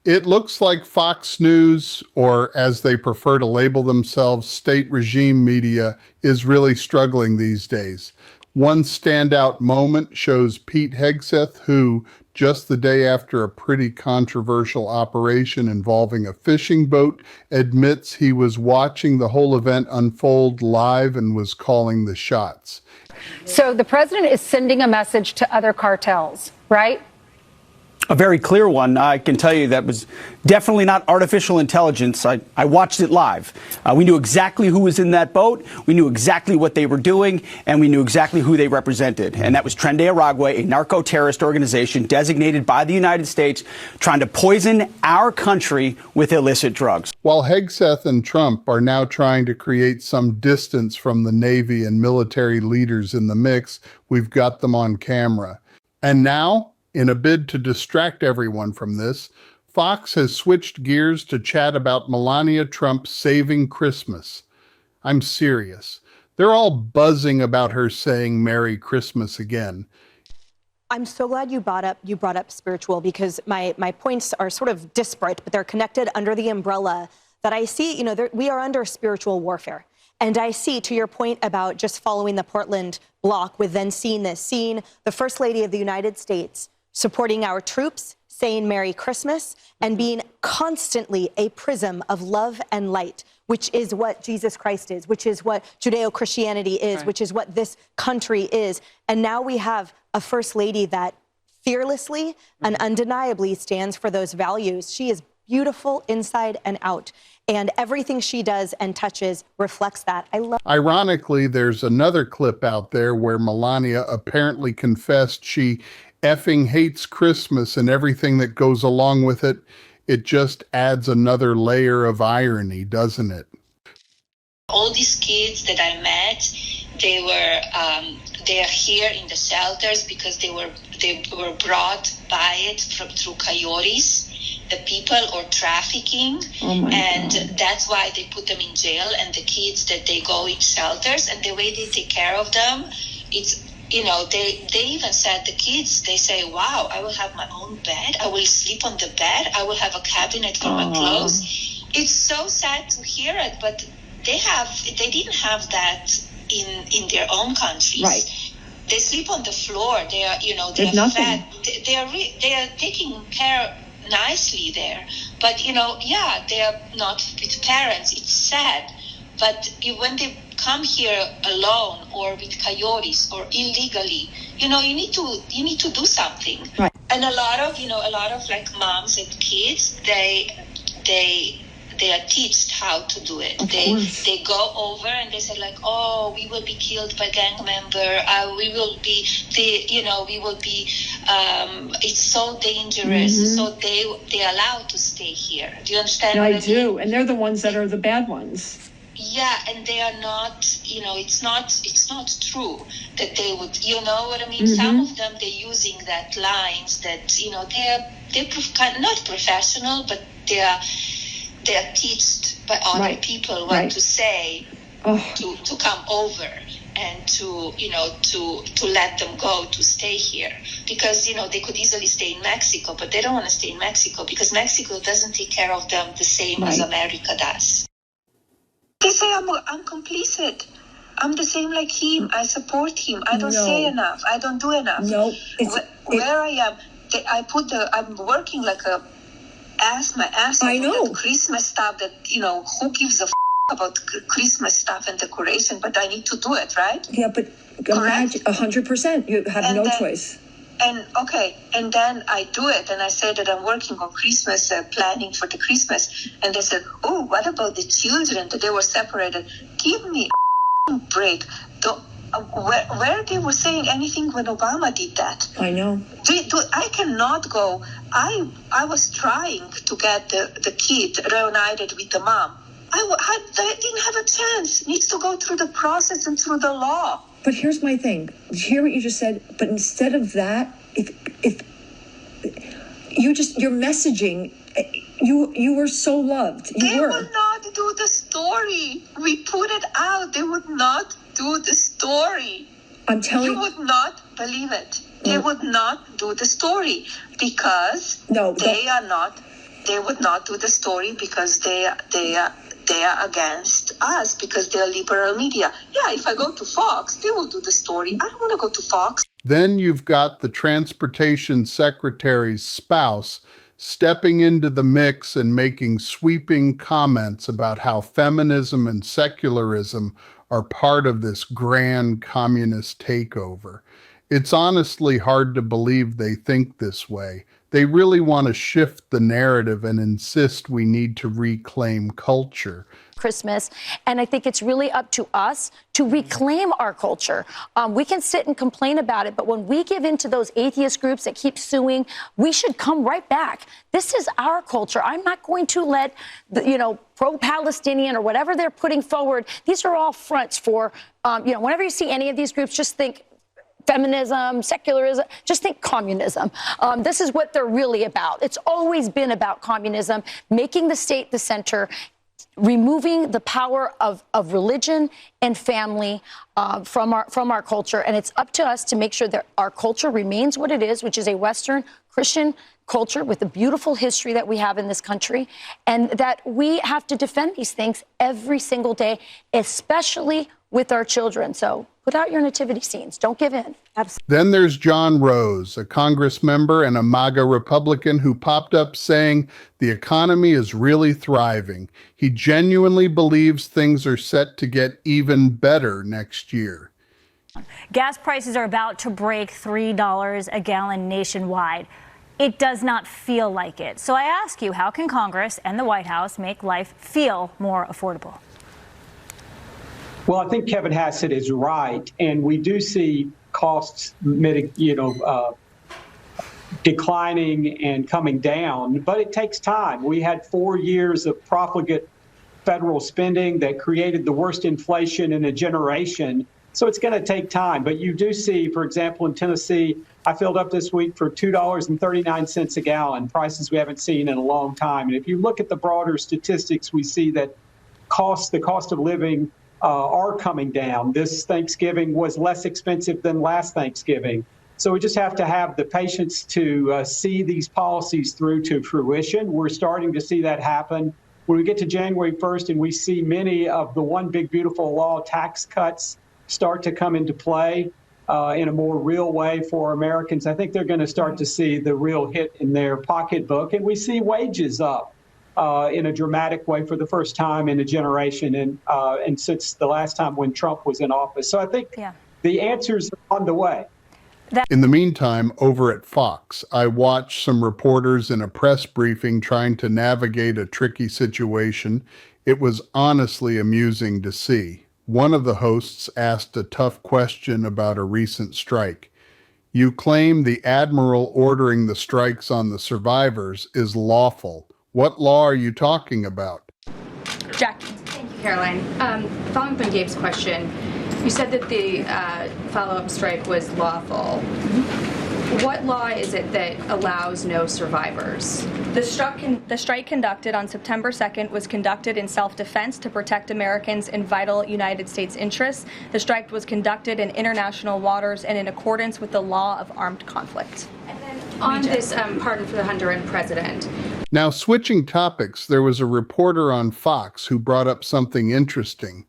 It looks like Fox News, or as they prefer to label themselves, state regime media, is really struggling these days. One standout moment shows Pete Hegseth, who, just the day after a pretty controversial operation involving a fishing boat, admits he was watching the whole event unfold live and was calling the shots. So the president is sending a message to other cartels, right? A very clear one. I can tell you that was definitely not artificial intelligence. I watched it live. We knew exactly who was in that boat. We knew exactly what they were doing, and we knew exactly who they represented. And that was Tren de Aragua, a narco-terrorist organization designated by the United States, trying to poison our country with illicit drugs. While Hegseth and Trump are now trying to create some distance from the Navy and military leaders in the mix, we've got them on camera. And now, in a bid to distract everyone from this, Fox has switched gears to chat about Melania Trump saving Christmas. I'm serious. They're all buzzing about her saying Merry Christmas again. I'm so glad you brought up spiritual, because my points are sort of disparate, but they're connected under the umbrella that I see, we are under spiritual warfare. And I see, to your point about just following the Portland block with then seeing the First Lady of the United States supporting our troops, saying Merry Christmas, and being constantly a prism of love and light, which is what Jesus Christ is, which is what Judeo-Christianity is, right, which is what this country is. And now we have a First Lady that fearlessly and undeniably stands for those values. She is beautiful inside and out, and everything she does and touches reflects that. Ironically, there's another clip out there where Melania apparently confessed she effing hates Christmas and everything that goes along with it. It just adds another layer of irony, doesn't it? All these kids that I met, they are here in the shelters because they were brought by it through coyotes, the people, or trafficking, and God. That's why they put them in jail. And the kids that they go in shelters, and the way they take care of them, it's, they even said, the kids, they say, wow, I will have my own bed. I will sleep on the bed. I will have a cabinet for my clothes. It's so sad to hear it, but they didn't have that in their own countries. Right. They sleep on the floor. They are, they are fed. They are taking care nicely there. But, they are not with parents. It's sad. But when they come here alone or with coyotes or illegally, you need to do something. Right. And a lot of like moms and kids, they are taught how to do it. They go over and they say like, oh, we will be killed by gang member. We will be it's so dangerous. Mm-hmm. So they allowed to stay here. Do you understand? I do. And they're the ones that are the bad ones. Yeah, and they are not, it's not true that they would, you know what I mean? Mm-hmm. Some of them, they're using that lines that, they're not professional, but they are taught by other people what to say to come over and to let them go to stay here. Because, they could easily stay in Mexico, but they don't want to stay in Mexico because Mexico doesn't take care of them the same as America does. They say I'm complicit. I'm the same like him. I support him. I don't say enough. I don't do enough. No. Where I am, I'm working like my ass off. I know. That Christmas stuff that, who gives a about Christmas stuff and decoration, but I need to do it, right? Yeah, but imagine 100%. You have no choice. And then I do it, and I say that I'm working on Christmas, planning for the Christmas, and they said, oh, what about the children that they were separated? Give me a break. Where they were saying anything when Obama did that? I know. I cannot go. I was trying to get the kid reunited with the mom. I didn't have a chance. Needs to go through the process and through the law. But here's my thing. Hear what you just said. But instead of that, if you're messaging, you were so loved. They would not do the story. We put it out. They would not do the story. I'm telling you. You would not believe it. They would not do the story because they are not they would not do the story because they are against us because they're liberal media. Yeah, if I go to Fox, they will do the story. I don't want to go to Fox. Then you've got the transportation secretary's spouse stepping into the mix and making sweeping comments about how feminism and secularism are part of this grand communist takeover. It's honestly hard to believe they think this way. They really want to shift the narrative and insist we need to reclaim culture. Christmas, and I think it's really up to us to reclaim our culture. We can sit and complain about it, but when we give in to those atheist groups that keep suing, we should come right back. This is our culture. I'm not going to let the, pro-Palestinian or whatever they're putting forward. These are all fronts for, whenever you see any of these groups, just think feminism, secularism, just think communism. This is what they're really about. It's always been about communism, making the state the center, removing the power of religion and family from our culture. And it's up to us to make sure that our culture remains what it is, which is a Western Christian culture with the beautiful history that we have in this country, and that we have to defend these things every single day, especially with our children. So put out your nativity scenes. Don't give in. Absolutely. Then there's John Rose, a Congress member and a MAGA Republican who popped up saying the economy is really thriving. He genuinely believes things are set to get even better next year. Gas prices are about to break $3 a gallon nationwide. It does not feel like it. So I ask you, how can Congress and the White House make life feel more affordable? Well, I think Kevin Hassett is right, and we do see costs, declining and coming down, but it takes time. We had 4 years of profligate federal spending that created the worst inflation in a generation, so it's going to take time. But you do see, for example, in Tennessee, I filled up this week for $2.39 a gallon, prices we haven't seen in a long time. And if you look at the broader statistics, we see that the cost of living are coming down. This Thanksgiving was less expensive than last Thanksgiving. So we just have to have the patience to see these policies through to fruition. We're starting to see that happen. When we get to January 1st and we see many of the One Big Beautiful Law tax cuts start to come into play in a more real way for Americans, I think they're going to start to see the real hit in their pocketbook. And we see wages up in a dramatic way for the first time in a generation and since the last time when Trump was in office. So I think the answers are on the way. In the meantime, over at Fox, I watched some reporters in a press briefing trying to navigate a tricky situation. It was honestly amusing to see. One of the hosts asked a tough question about a recent strike. You claim the admiral ordering the strikes on the survivors is lawful. What law are you talking about? Jackie. Thank you, Caroline. Following up on Gabe's question, you said that the follow-up strike was lawful. What law is it that allows no survivors? The strike conducted on September 2nd was conducted in self-defense to protect Americans in vital United States interests. The strike was conducted in international waters and in accordance with the law of armed conflict. And then on this pardon for the Honduran president. Now, switching topics, there was a reporter on Fox who brought up something interesting.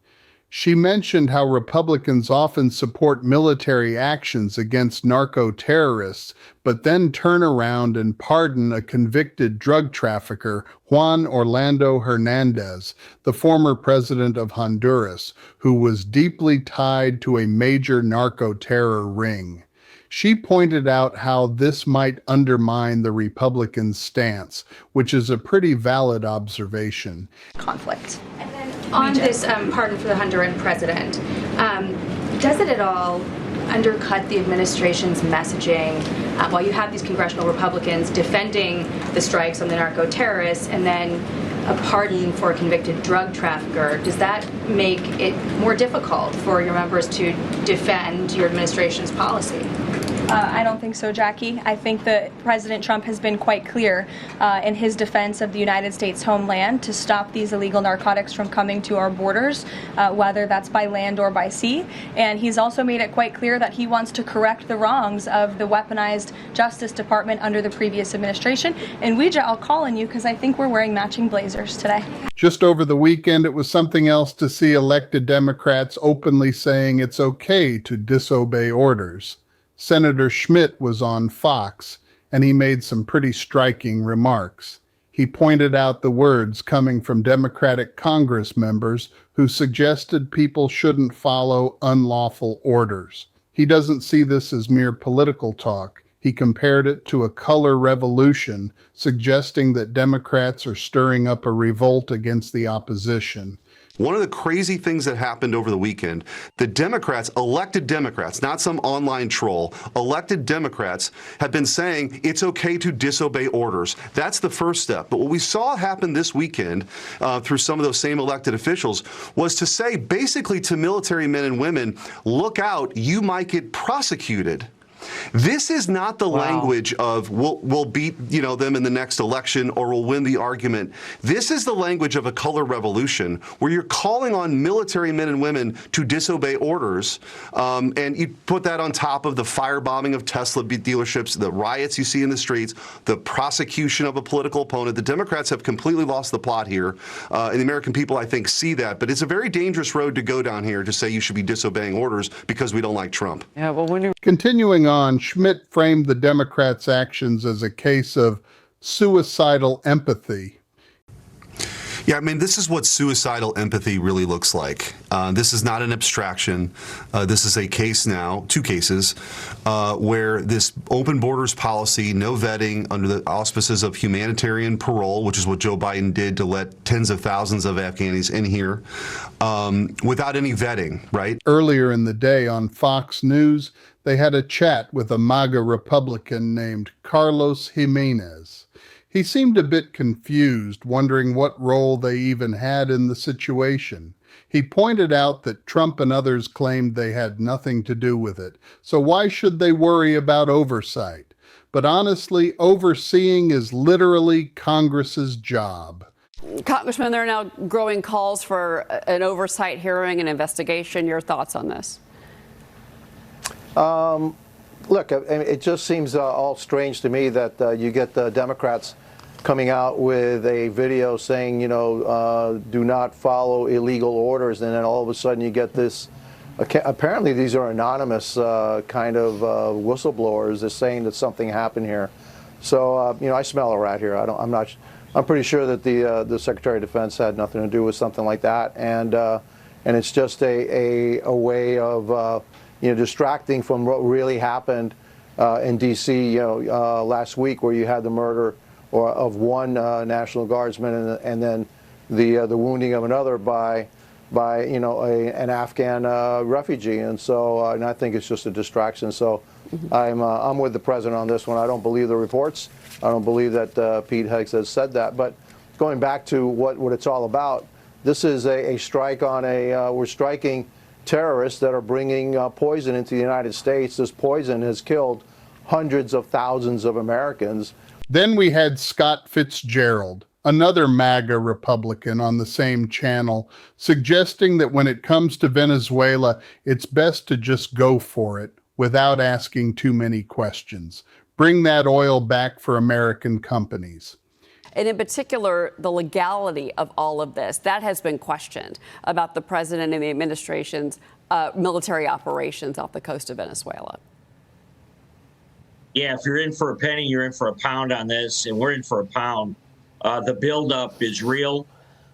She mentioned how Republicans often support military actions against narco-terrorists, but then turn around and pardon a convicted drug trafficker, Juan Orlando Hernandez, the former president of Honduras, who was deeply tied to a major narco-terror ring. She pointed out how this might undermine the Republicans' stance, which is a pretty valid observation. Conflict. And then on this pardon for the Honduran president, does it at all undercut the administration's messaging while you have these congressional Republicans defending the strikes on the narco-terrorists and then a pardon for a convicted drug trafficker? Does that make it more difficult for your members to defend your administration's policy? I don't think so, Jackie. I think that President Trump has been quite clear in his defense of the United States homeland to stop these illegal narcotics from coming to our borders, whether that's by land or by sea. And he's also made it quite clear that he wants to correct the wrongs of the weaponized Justice Department under the previous administration. And Ouija, I'll call on you because I think we're wearing matching blazers today. Just over the weekend, it was something else to see elected Democrats openly saying it's okay to disobey orders. Senator Schmidt was on Fox, and he made some pretty striking remarks. He pointed out the words coming from Democratic Congress members who suggested people shouldn't follow unlawful orders. He doesn't see this as mere political talk. He compared it to a color revolution, suggesting that Democrats are stirring up a revolt against the opposition. One of the crazy things that happened over the weekend, the Democrats, elected Democrats, not some online troll, elected Democrats have been saying it's okay to disobey orders. That's the first step. But what we saw happen this weekend through some of those same elected officials was to say basically to military men and women, look out, you might get prosecuted. This is not the language of we'll beat them in the next election or we'll win the argument. This is the language of a color revolution where you're calling on military men and women to disobey orders, and you put that on top of the firebombing of Tesla dealerships, the riots you see in the streets, the prosecution of a political opponent. The Democrats have completely lost the plot here, and the American people, I think, see that. But it's a very dangerous road to go down here to say you should be disobeying orders because we don't like Trump. Yeah, well, continuing on, Schmidt framed the Democrats' actions as a case of suicidal empathy. Yeah, I mean, this is what suicidal empathy really looks like. This is not an abstraction. This is a case now, two cases, where this open borders policy, no vetting under the auspices of humanitarian parole, which is what Joe Biden did to let tens of thousands of Afghanis in here, without any vetting, right? Earlier in the day on Fox News, they had a chat with a MAGA Republican named Carlos Jimenez. He seemed a bit confused, wondering what role they even had in the situation. He pointed out that Trump and others claimed they had nothing to do with it, so why should they worry about oversight? But honestly, overseeing is literally Congress's job. Congressman, there are now growing calls for an oversight hearing and investigation. Your thoughts on this? Look, it just seems all strange to me that you get the Democrats coming out with a video saying, do not follow illegal orders, and then all of a sudden you get this. Apparently, these are anonymous kind of whistleblowers. They're saying that something happened here. So, I smell a rat here. I'm pretty sure that the Secretary of Defense had nothing to do with something like that, and it's just a way of distracting from what really happened in D.C. Last week, where you had the murder of one National Guardsman and then the wounding of another by an Afghan refugee, and so and I think it's just a distraction. So I'm with the president on this one. I don't believe the reports. I don't believe that Pete Higgs has said that. But going back to what it's all about, this is a strike on we're striking terrorists that are bringing poison into the United States. This poison has killed hundreds of thousands of Americans. Then we had Scott Fitzgerald, another MAGA Republican on the same channel, suggesting that when it comes to Venezuela, it's best to just go for it without asking too many questions. Bring that oil back for American companies. And in particular, the legality of all of this, that has been questioned about the president and the administration's military operations off the coast of Venezuela. Yeah, if you're in for a penny, you're in for a pound on this, and we're in for a pound. The buildup is real.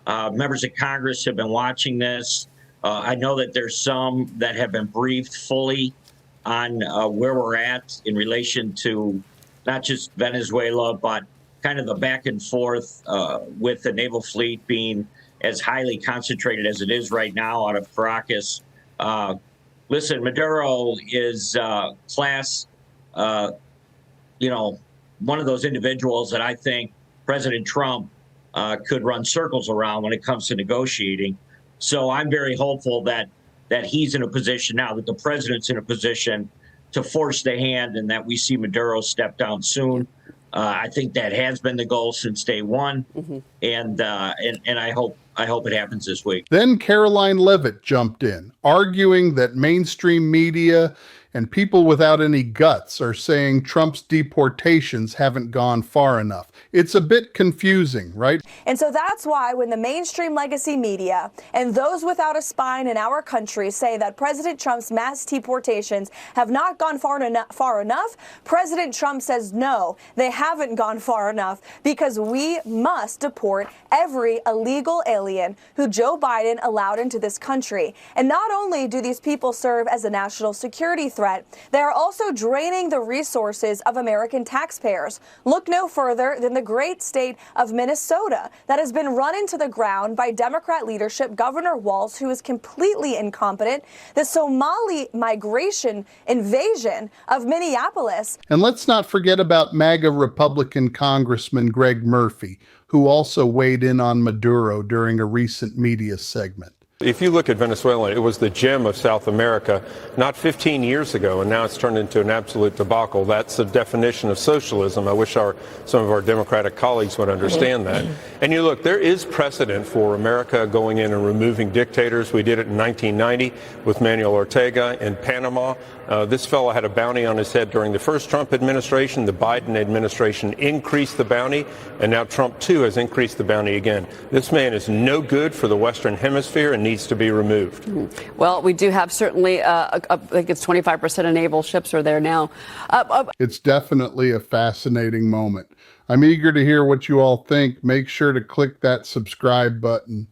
Members of Congress have been watching this. I know that there's some that have been briefed fully on where we're at in relation to not just Venezuela, but kind of the back and forth with the naval fleet being as highly concentrated as it is right now out of Caracas. Listen, Maduro is class, one of those individuals that I think President Trump could run circles around when it comes to negotiating. So I'm very hopeful that he's in a position now, that the president's in a position to force the hand and that we see Maduro step down soon. I think that has been the goal since day one, and I hope it happens this week. Then Caroline Leavitt jumped in, arguing that mainstream media and people without any guts are saying Trump's deportations haven't gone far enough. It's a bit confusing, right? And so that's why when the mainstream legacy media and those without a spine in our country say that President Trump's mass deportations have not gone far enough, President Trump says no, they haven't gone far enough, because we must deport every illegal alien who Joe Biden allowed into this country. And not only do these people serve as a national security threat, they are also draining the resources of American taxpayers. Look no further than the great state of Minnesota that has been run into the ground by Democrat leadership, Governor Walz, who is completely incompetent, the Somali migration invasion of Minneapolis. And let's not forget about MAGA Republican Congressman Greg Murphy, who also weighed in on Maduro during a recent media segment. If you look at Venezuela, it was the gem of South America not 15 years ago, and now it's turned into an absolute debacle. That's the definition of socialism. I wish some of our Democratic colleagues would understand that. And you look, there is precedent for America going in and removing dictators. We did it in 1990 with Manuel Ortega in Panama. This fellow had a bounty on his head during the first Trump administration. The Biden administration increased the bounty, and now Trump, too, has increased the bounty again. This man is no good for the Western Hemisphere and needs to be removed. Well, we do have certainly, I think it's 25% of naval ships are there now. It's definitely a fascinating moment. I'm eager to hear what you all think. Make sure to click that subscribe button.